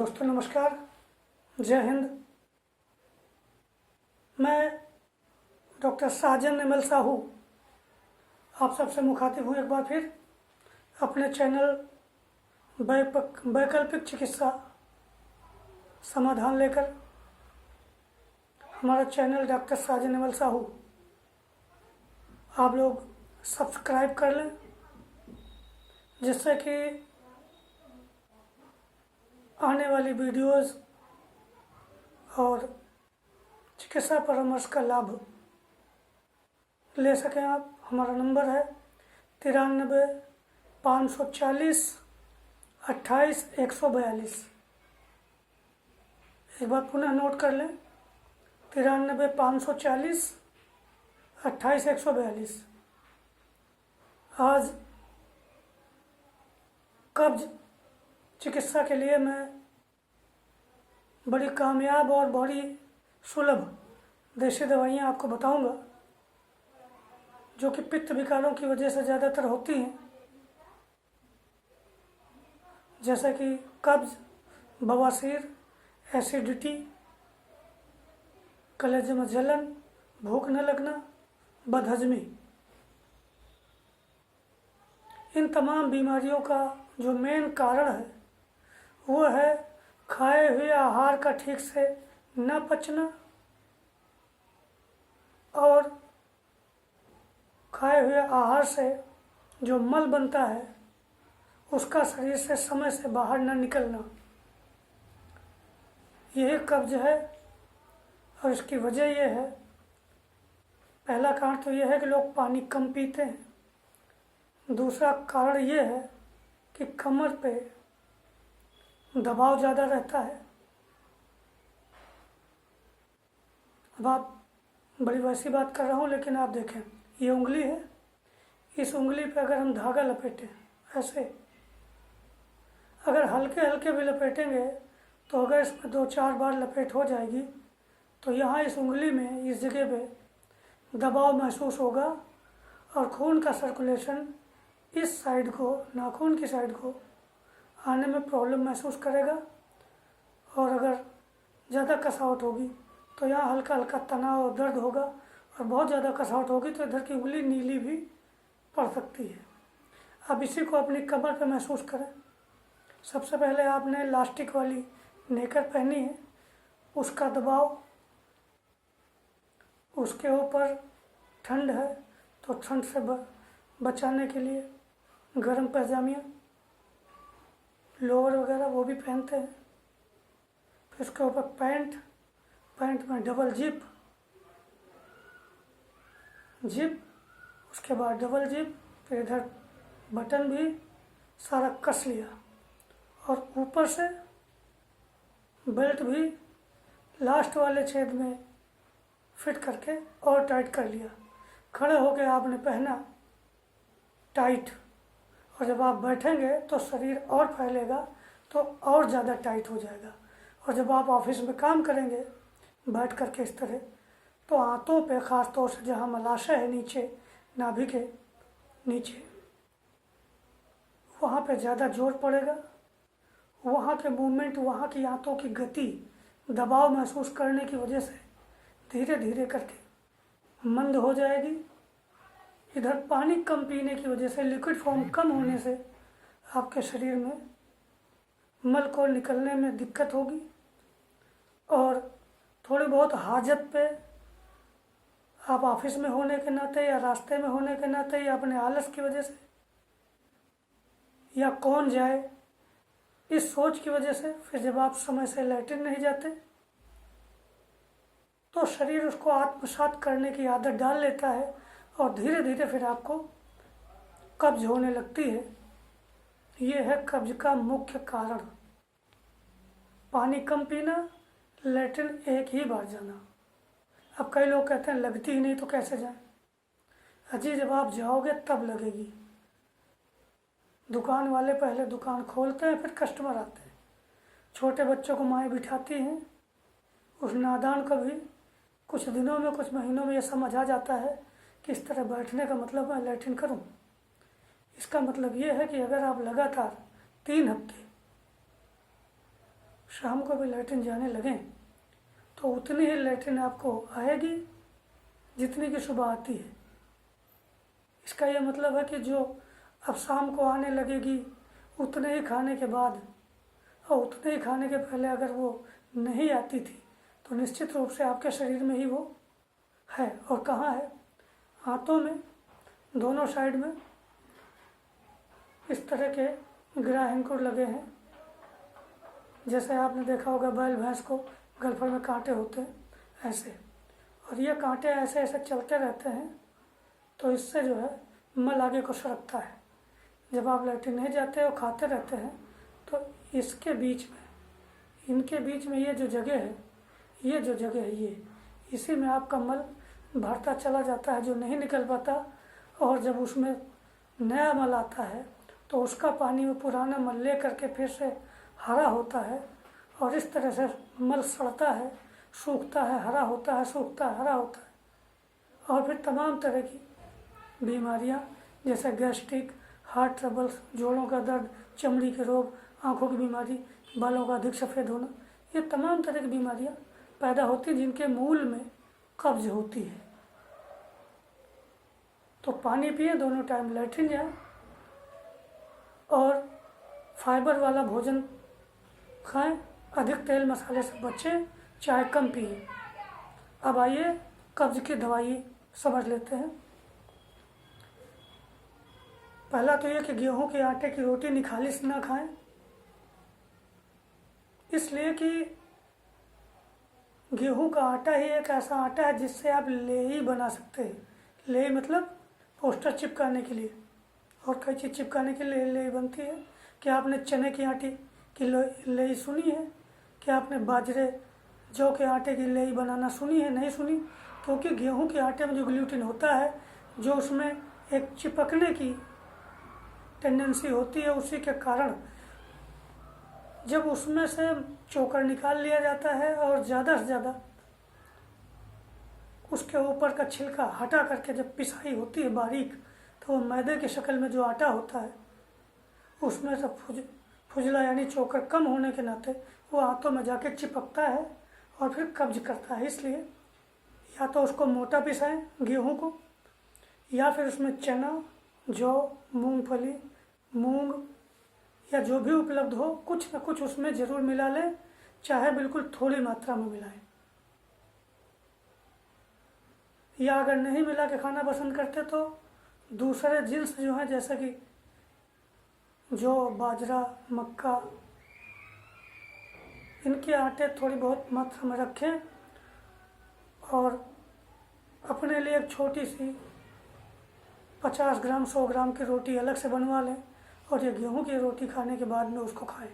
दोस्तों नमस्कार, जय हिंद। मैं डॉक्टर साजन निमल साहू आप सबसे मुखातिब हूँ एक बार फिर अपने चैनल वैकल्पिक चिकित्सा समाधान लेकर। हमारा चैनल डॉक्टर साजन निमल साहू आप लोग सब्सक्राइब कर लें, जिससे कि आने वाली वीडियोस और चिकित्सा परामर्श का लाभ ले सकें आप। हमारा नंबर है 93 540 28 142। एक बार पुनः नोट कर लें, 93 540 28 142। आज कब्ज चिकित्सा के लिए मैं बड़ी कामयाब और बड़ी सुलभ देसी दवाइयाँ आपको बताऊंगा, जो कि पित्त विकारों की वजह से ज़्यादातर होती हैं, जैसे कि कब्ज, बवासीर, एसिडिटी, कलेजे में जलन, भूख न लगना, बदहजमी। इन तमाम बीमारियों का जो मेन कारण है वो है खाए हुए आहार का ठीक से न पचना और खाए हुए आहार से जो मल बनता है उसका शरीर से समय से बाहर न निकलना। यही कब्ज है और इसकी वजह यह है, पहला कारण तो यह है कि लोग पानी कम पीते हैं। दूसरा कारण यह है कि कमर पे दबाव ज़्यादा रहता है। अब आप बड़ी वैसी बात कर रहा हूँ, लेकिन आप देखें, ये उंगली है, इस उंगली पे अगर हम धागा लपेटें ऐसे, अगर हल्के हल्के भी लपेटेंगे तो अगर इसमें 2-4 बार लपेट हो जाएगी तो यहाँ इस उंगली में इस जगह पे दबाव महसूस होगा और खून का सर्कुलेशन इस साइड को, नाखून की साइड को आने में प्रॉब्लम महसूस करेगा। और अगर ज़्यादा कसावट होगी तो यहाँ हल्का हल्का तनाव और दर्द होगा, और बहुत ज़्यादा कसावट होगी तो इधर की उंगली नीली भी पड़ सकती है। अब इसी को अपनी कमर पे महसूस करें। सबसे पहले आपने इलास्टिक वाली नेकर पहनी है, उसका दबाव, उसके ऊपर ठंड है तो ठंड से बचाने के लिए गर्म पैजामियाँ, लोअर वगैरह वो भी पहनते हैं। फिर उसके ऊपर पैंट में डबल जिप, उसके बाद डबल जिप, फिर इधर बटन भी सारा कस लिया और ऊपर से बेल्ट भी लास्ट वाले छेद में फिट करके और टाइट कर लिया। खड़े होकर आपने पहना टाइट, और जब आप बैठेंगे तो शरीर और फैलेगा तो और ज़्यादा टाइट हो जाएगा। और जब आप ऑफिस में काम करेंगे बैठ करके इस तरह, तो हाथों पे ख़ास तौर से जहाँ मलाशय है नीचे, नाभि के नीचे, वहाँ पे ज़्यादा जोर पड़ेगा। वहाँ के मूवमेंट, वहाँ की हाथों की गति दबाव महसूस करने की वजह से धीरे धीरे करके मंद हो जाएगी। इधर पानी कम पीने की वजह से, लिक्विड फॉर्म कम होने से आपके शरीर में मल को निकलने में दिक्कत होगी। और थोड़ी बहुत हाजत पे आप ऑफिस में होने के नाते या रास्ते में होने के नाते या अपने आलस की वजह से या कौन जाए इस सोच की वजह से, फिर जब आप समय से लैट्रिन नहीं जाते तो शरीर उसको आत्मसात करने की आदत डाल लेता है और धीरे धीरे फिर आपको कब्ज होने लगती है। ये है कब्ज का मुख्य कारण, पानी कम पीना, लैट्रिन एक ही बार जाना। अब कई लोग कहते हैं लगती ही नहीं तो कैसे जाए। अजी जब आप जाओगे तब लगेगी। दुकान वाले पहले दुकान खोलते हैं, फिर कस्टमर आते हैं। छोटे बच्चों को माएँ बिठाती हैं, उस नादान को भी कुछ दिनों में, कुछ महीनों में ये समझ आ जाता है कि इस तरह बैठने का मतलब मैं लैट्रिन करूं। इसका मतलब ये है कि अगर आप लगातार 3 हफ्ते शाम को भी लैट्रिन जाने लगें तो उतनी ही लैट्रिन आपको आएगी जितनी की सुबह आती है। इसका यह मतलब है कि जो अब शाम को आने लगेगी उतने ही खाने के बाद और उतने ही खाने के पहले अगर वो नहीं आती थी तो निश्चित रूप से आपके शरीर में ही वो है। और कहाँ है? हाथों में, दोनों साइड में इस तरह के ग्राह अंकुर लगे हैं। जैसे आपने देखा होगा बैल भैंस को गलफड़ में कांटे होते हैं ऐसे, और ये कांटे ऐसे ऐसे चलते रहते हैं तो इससे जो है मल आगे को सरकता है। जब आप लैट्रिन नहीं जाते और खाते रहते हैं तो इसके बीच में, इनके बीच में ये जो जगह है, ये जो जगह है, ये इसी में आपका मल भरता चला जाता है जो नहीं निकल पाता। और जब उसमें नया मल आता है तो उसका पानी वो पुराना मल ले करके फिर से हरा होता है और इस तरह से मल सड़ता है, सूखता है, हरा होता है, सूखता है, हरा होता है। और फिर तमाम तरह की बीमारियां जैसे गैस्ट्रिक, हार्ट ट्रबल्स, जोड़ों का दर्द, चमड़ी के रोग, आँखों की बीमारी, बालों का अधिक सफ़ेद होना, ये तमाम तरह की बीमारियां पैदा होती जिनके मूल में कब्ज होती है। तो पानी पिए, दोनों टाइम लैट्रिन जाए और फाइबर वाला भोजन खाएं, अधिक तेल मसाले से बचें, चाय कम पिए। अब आइए कब्ज की दवाई समझ लेते हैं। पहला तो यह कि गेहूं के आटे की रोटी निखालिस ना खाएं, इसलिए कि गेहूं का आटा ही एक ऐसा आटा है जिससे आप लेई बना सकते हैं। लेई मतलब पोस्टर चिपकाने के लिए और कई चीज़ चिपकाने के लिए लेई बनती है। क्या आपने चने के आटे की लेई सुनी है? क्या आपने बाजरे, जौ के आटे की लेई बनाना सुनी है? नहीं सुनी, क्योंकि गेहूं के आटे में जो ग्लूटीन होता है, जो उसमें एक चिपकने की टेंडेंसी होती है, उसी के कारण जब उसमें से चोकर निकाल लिया जाता है और ज़्यादा से ज़्यादा उसके ऊपर का छिलका हटा करके जब पिसाई होती है बारीक, तो वो मैदे की शक्ल में जो आटा होता है उसमें से फुजला यानी चोकर कम होने के नाते वो हाथों में जाके चिपकता है और फिर कब्ज करता है। इसलिए या तो उसको मोटा पिसाएं गेहूं को, या फिर उसमें चना, जौ, मूंगफली, मूंग या जो भी उपलब्ध हो कुछ न कुछ उसमें ज़रूर मिला लें, चाहे बिल्कुल थोड़ी मात्रा में मिलाएं। या अगर नहीं मिला के खाना पसंद करते तो दूसरे जिन्स जो हैं जैसे कि जौ, बाजरा, मक्का, इनके आटे थोड़ी बहुत मात्रा में रखें और अपने लिए एक छोटी सी 50 ग्राम 100 ग्राम की रोटी अलग से बनवा लें और ये गेहूं की रोटी खाने के बाद में उसको खाएं।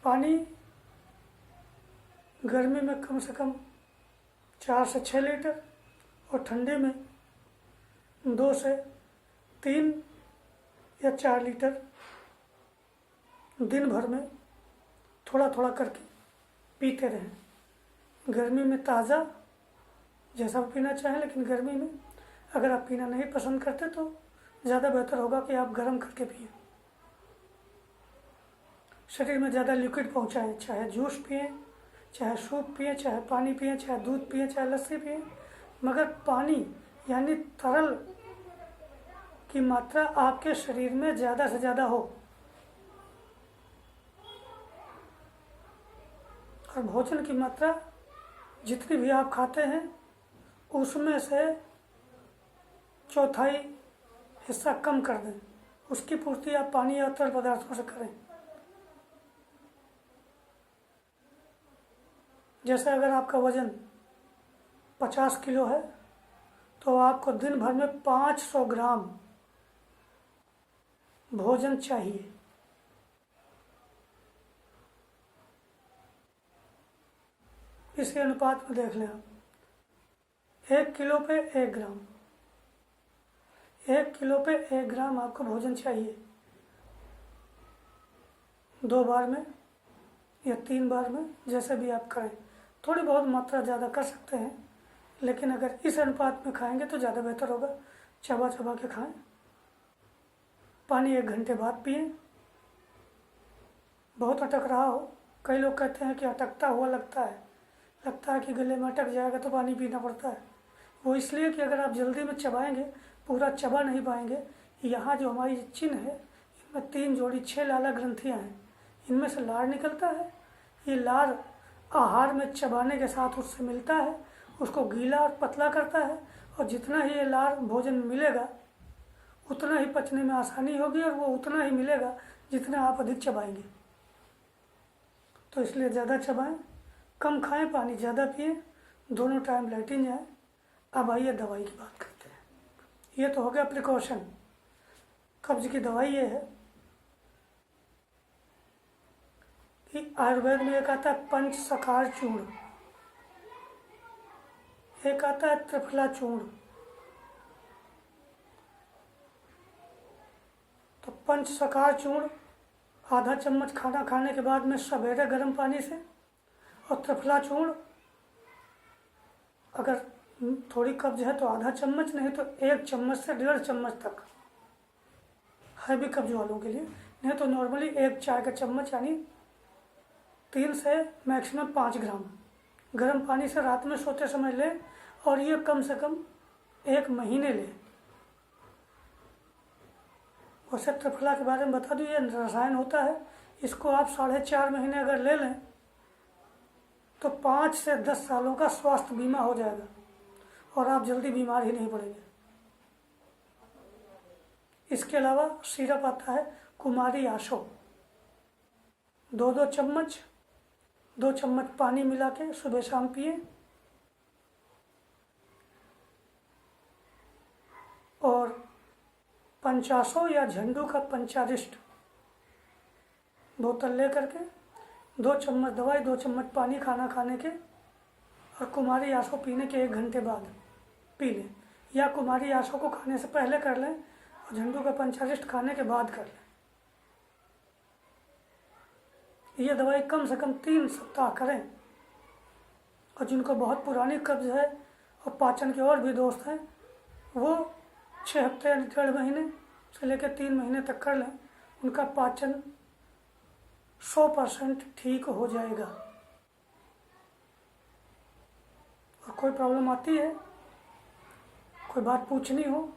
पानी गर्मी में कम से कम 4 से 6 लीटर और ठंडे में 2 से 3 या 4 लीटर दिन भर में थोड़ा थोड़ा करके पीते रहें। गर्मी में ताज़ा जैसा पीना चाहें, लेकिन गर्मी में अगर आप पीना नहीं पसंद करते तो ज़्यादा बेहतर होगा कि आप गर्म करके पिए। शरीर में ज़्यादा लिक्विड पहुँचाएं, चाहे जूस पिए, चाहे सूप पिए, चाहे पानी पिए, चाहे दूध पिए, चाहे लस्सी पिए, मगर पानी यानी तरल की मात्रा आपके शरीर में ज़्यादा से ज़्यादा हो। और भोजन की मात्रा जितनी भी आप खाते हैं उसमें से 1/4 हिस्सा कम कर दें, उसकी पूर्ति आप पानी या तरल पदार्थों से करें। जैसे अगर आपका वज़न 50 किलो है तो आपको दिन भर में 500 ग्राम भोजन चाहिए। इसी अनुपात में देख लें आप, 1 किलो पे 1 ग्राम, 1 किलो पे 1 ग्राम आपको भोजन चाहिए। 2 बार में या 3 बार में, जैसे भी आप करें। थोड़ी बहुत मात्रा ज़्यादा कर सकते हैं, लेकिन अगर इस अनुपात में खाएंगे तो ज़्यादा बेहतर होगा। चबा चबा के खाएं। पानी 1 घंटे बाद पिएं। बहुत अटक रहा हो, कई लोग कहते हैं कि अटकता हुआ लगता है कि गले में अटक जाएगा तो पानी पीना पड़ता है। वो इसलिए कि अगर आप जल्दी में चबाएंगे पूरा चबा नहीं पाएंगे। यहाँ जो हमारी चिन्ह है इनमें 3 जोड़ी 6 लाला ग्रंथियाँ हैं, इनमें से लार निकलता है। ये लार आहार में चबाने के साथ उससे मिलता है, उसको गीला और पतला करता है, और जितना ही ये लार भोजन मिलेगा उतना ही पचने में आसानी होगी, और वो उतना ही मिलेगा जितना आप अधिक चबाएंगे। तो इसलिए ज़्यादा चबाएं, कम खाएं, पानी ज़्यादा पिएं, दोनों टाइम लैट्रिन जाएं। अब आइए दवाई की बात करते हैं। ये तो हो गया प्रिकॉशन। कब्ज की दवाई ये है कि आयुर्वेद में एक आता है पंचसखार चूर्ण, एक आता है त्रिफला चूर्ण। तो पंचसखार चूर्ण आधा चम्मच खाना खाने के बाद में सवेरे गर्म पानी से, और त्रिफला चूर्ण अगर थोड़ी कब्ज है तो आधा चम्मच, नहीं तो 1 चम्मच से 1.5 चम्मच तक, हैवी कब्ज वालों के लिए। नहीं तो नॉर्मली 1 चाय का चम्मच यानी 3 से मैक्सिमम 5 ग्राम गर्म पानी से रात में सोते समय लें, और ये कम से कम 1 महीने लें। वैसे त्रिफला के बारे में बता दूँ, ये रसायन होता है, इसको आप 4.5 महीने अगर ले लें तो 5 से 10 सालों का स्वास्थ्य बीमा हो जाएगा, और आप जल्दी बीमार ही नहीं पड़ेंगे। इसके अलावा सिरप आता है कुमारी आशो, 2 चम्मच 2 चम्मच पानी मिला के सुबह शाम पिए। और पंचासो या झंडू का पंचारिष्ट बोतल ले करके 2 चम्मच दवाई 2 चम्मच पानी खाना खाने के और कुमारी आशो पीने के 1 घंटे बाद पी लें, या कुमारी आशो को खाने से पहले कर लें और झंडू का पंचारिष्ट खाने के बाद कर लें। ये दवाई कम से कम 3 सप्ताह करें। और जिनको बहुत पुरानी कब्ज है और पाचन के और भी दोस्त हैं, वो 6 हफ्ते यानी 1.5 महीने से लेकर 3 महीने तक कर लें, उनका पाचन 100% ठीक हो जाएगा। और कोई प्रॉब्लम आती है, कोई बात पूछनी हो,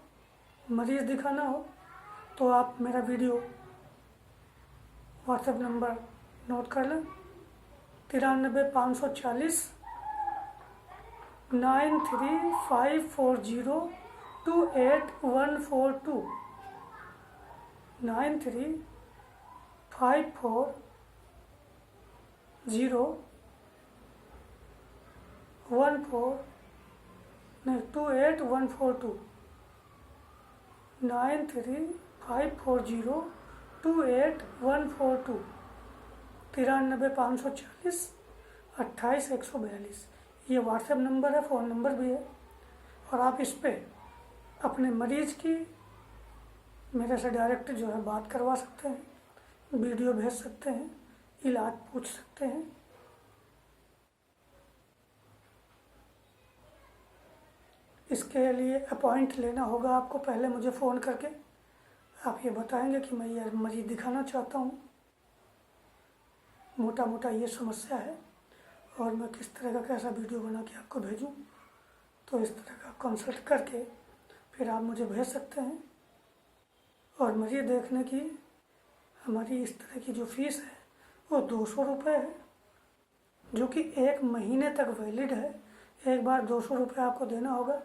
मरीज दिखाना हो, तो आप मेरा वीडियो व्हाट्सएप नंबर नोट कर लें, 93 540 93540 28142 93540 28142 93540 28142 93 540 28 142। ये व्हाट्सएप नंबर है, फ़ोन नंबर भी है। और आप इस पे अपने मरीज की मेरे से डायरेक्ट जो है बात करवा सकते हैं, वीडियो भेज सकते हैं, इलाज पूछ सकते हैं। इसके लिए अपॉइंट लेना होगा आपको। पहले मुझे फ़ोन करके आप ये बताएंगे कि मैं ये मरीज दिखाना चाहता हूँ, मोटा मोटा ये समस्या है, और मैं किस तरह का कैसा वीडियो बना के आपको भेजूं। तो इस तरह का कंसल्ट करके फिर आप मुझे भेज सकते हैं। और मरीज देखने की हमारी इस तरह की जो फीस है वो 200 रुपये है, जो कि 1 महीने तक वैलिड है। एक बार 200 रुपये आपको देना होगा,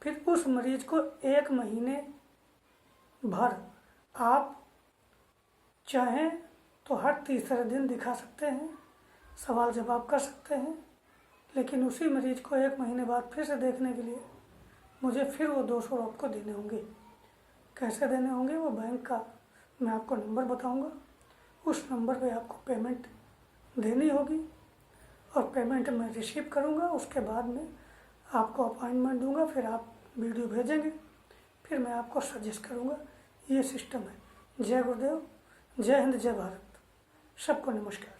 फिर उस मरीज को 1 महीने भर आप चाहें तो हर तीसरे दिन दिखा सकते हैं, सवाल जवाब कर सकते हैं। लेकिन उसी मरीज को 1 महीने बाद फिर से देखने के लिए मुझे फिर वो 200 आपको देने होंगे। कैसे देने होंगे वो बैंक का मैं आपको नंबर बताऊंगा, उस नंबर पे आपको पेमेंट देनी होगी, और पेमेंट मैं रिसीव करूंगा। उसके बाद में आपको अपॉइंटमेंट दूंगा, फिर आप वीडियो भेजेंगे, फिर मैं आपको सजेस्ट करूंगा। ये सिस्टम है। जय गुरुदेव, जय हिंद, जय भारत। सबको नमस्कार।